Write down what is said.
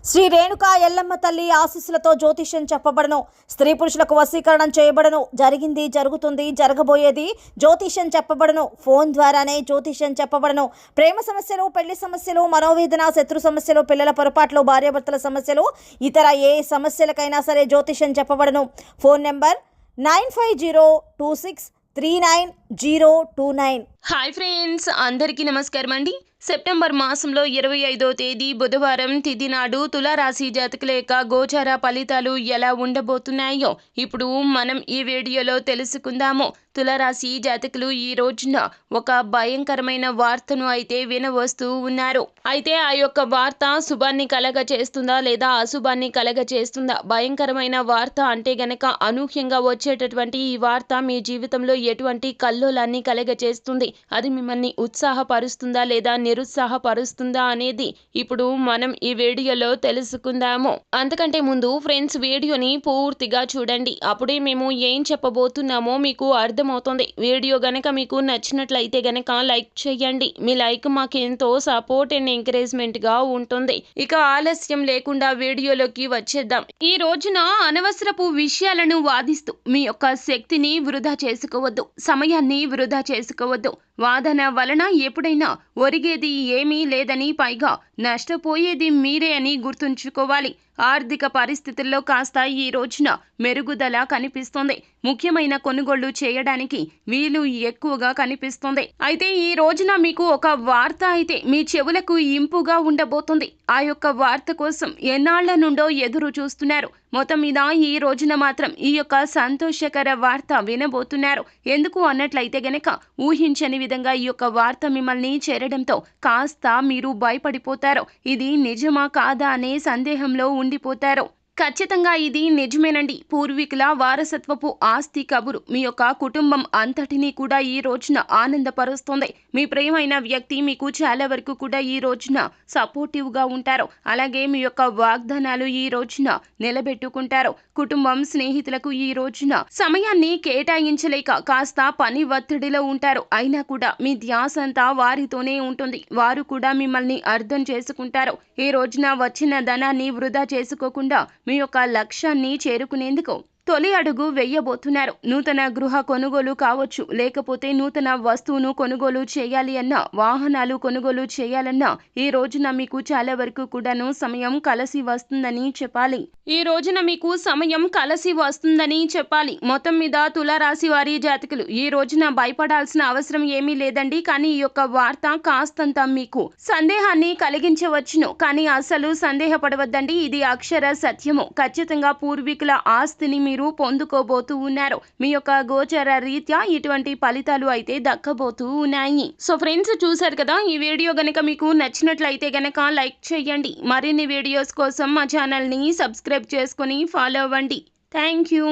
శ్రీ రేణుకా ఎల్లమ్మ తల్లి ఆశీస్సులతో జ్యోతిష్యం చెప్పబడను. స్త్రీ పురుషులకు వశీకరణం చేయబడను. జరిగింది, జరుగుతుంది, జరగబోయేది జ్యోతిష్యం చెప్పబడను. ఫోన్ ద్వారానే జ్యోతిష్యం చెప్పబడను. ప్రేమ సమస్యలు, పెళ్లి సమస్యలు, మనోవేదన, శత్రు సమస్యలు, పిల్లల పొరపాట్లు, భార్యాభర్తల సమస్యలు, ఇతర ఏ సమస్యలకైనా సరే జ్యోతిష్యం చెప్పబడను. Phone number 9502639029. హాయ్ ఫ్రెండ్స్, అందరికీ నమస్కారం అండి. సెప్టెంబర్ మాసంలో 25వ తేదీ బుధవారం తిథి నాడు తులారాశి జాతకుల యొక్క గోచార ఫలితాలు ఎలా ఉండబోతున్నాయో ఇప్పుడు మనం ఈ వీడియోలో తెలుసుకుందాము. తులారాశి జాతకులు ఈ రోజున ఒక భయంకరమైన వార్తను అయితే వినవస్తూ ఉన్నారు. అయితే ఆ యొక్క వార్త శుభాన్ని కలగ చేస్తుందా లేదా అశుభాన్ని కలగ చేస్తుందా? భయంకరమైన వార్త అంటే గనక అనూహ్యంగా వచ్చేటటువంటి ఈ వార్త మీ జీవితంలో ఎటువంటి కల్లోలాన్ని కలగ చేస్తుంది, అది మిమ్మల్ని ఉత్సాహపరుస్తుందా లేదా నిరుత్సాహపరుస్తుందా అనేది ఇప్పుడు మనం ఈ వీడియోలో తెలుసుకుందాము. అంతకంటే ముందు ఫ్రెండ్స్, వీడియోని పూర్తిగా చూడండి, అప్పుడే మేము ఏం చెప్పబోతున్నామో మీకు అర్థమవుతుంది. వీడియో గనక మీకు నచ్చినట్లయితే గనక లైక్ చేయండి. మీ లైక్ మాకు ఎంతో సపోర్ట్ అండ్ ఎంకరేజ్మెంట్ గా ఉంటుంది. ఇక ఆలస్యం లేకుండా వీడియోలోకి వచ్చేద్దాం. ఈ రోజున అనవసరపు విషయాలను వాదిస్తూ మీ యొక్క శక్తిని వృధా చేసుకోవద్దు, సమయాన్ని వృధా చేసుకోవద్దు. వాదన వలన ఎప్పుడైనా ఒరిగేది ఏమీ లేదని, పైగా నష్టపోయేది మీరే అని గుర్తుంచుకోవాలి. ఆర్థిక పరిస్థితుల్లో కాస్త ఈ రోజున మెరుగుదల కనిపిస్తుంది. ముఖ్యమైన కొనుగోళ్లు చేయడానికి వీలు ఎక్కువగా కనిపిస్తుంది. అయితే ఈ రోజున మీకు ఒక వార్త అయితే మీ చెవులకు ఇంపుగా ఉండబోతుంది. ఆ యొక్క వార్త కోసం ఎన్నాళ్ల నుండో ఎదురు చూస్తున్నారు. మొత్తం మీద ఈ రోజున మాత్రం ఈ యొక్క సంతోషకర వార్త వినబోతున్నారు. ఎందుకు అన్నట్లయితే గనక ఊహించని విధంగా ఈ యొక్క వార్త మిమ్మల్ని చేరడంతో కాస్త మీరు భయపడిపోతారు. ఇది నిజమా కాదా అనే సందేహంలో ఉండిపోతారు. ఖచ్చితంగా ఇది నిజమేనండి. పూర్వీకుల వారసత్వపు ఆస్తి కబురు మీ యొక్క కుటుంబం అంతటినీ కూడా ఈ రోజున ఆనందపరుస్తుంది. మీ ప్రియమైన వ్యక్తి మీకు చాలా వరకు కూడా ఈ రోజున సపోర్టివ్ గా ఉంటారు. అలాగే మీ యొక్క వాగ్దానాలు ఈ రోజున నిలబెట్టుకుంటారు. కుటుంబం, స్నేహితులకు ఈ రోజున సమయాన్ని కేటాయించలేక కాస్త పని ఒత్తిడిలో ఉంటారు. అయినా కూడా మీ ధ్యాస అంతా వారితోనే ఉంటుంది. వారు కూడా మిమ్మల్ని అర్థం చేసుకుంటారు. ఈ రోజున వచ్చిన ధనాన్ని వృధా చేసుకోకుండా మీ యొక్క లక్ష్యాన్ని చేరుకునేందుకు తొలి అడుగు వేయబోతున్నారు. నూతన గృహ కొనుగోలు కావచ్చు, లేకపోతే నూతన వస్తువును కొనుగోలు చేయాలి అన్నా, వాహనాలు కొనుగోలు చేయాలన్నా ఈ రోజున మీకు చాలా వరకు కూడాను సమయం కలిసి వస్తుందని చెప్పాలి. ఈ రోజున మీకు సమయం కలిసి వస్తుందని చెప్పాలి. మొత్తం మీద తులారాశి వారి జాతకులు ఈ రోజున భయపడాల్సిన అవసరం ఏమీ లేదండి. కానీ ఈ యొక్క వార్త కాస్తంత మీకు సందేహాన్ని కలిగించవచ్చును. కానీ అసలు సందేహపడవద్దండి, ఇది అక్షర సత్యము. ఖచ్చితంగా పూర్వీకుల ఆస్తిని మీరు పొందుకోబోతూ ఉన్నారు. మీ యొక్క గోచర రీత్యా ఇటువంటి ఫలితాలు అయితే దక్కబోతూ ఉన్నాయి. సో ఫ్రెండ్స్, చూసారు కదా, ఈ వీడియో గనక మీకు నచ్చినట్లయితే గనక లైక్ చేయండి. మరిన్ని వీడియోస్ కోసం మా ఛానల్ ని సబ్స్క్రైబ్ చేసుకుని ఫాలో అవ్వండి. Thank you.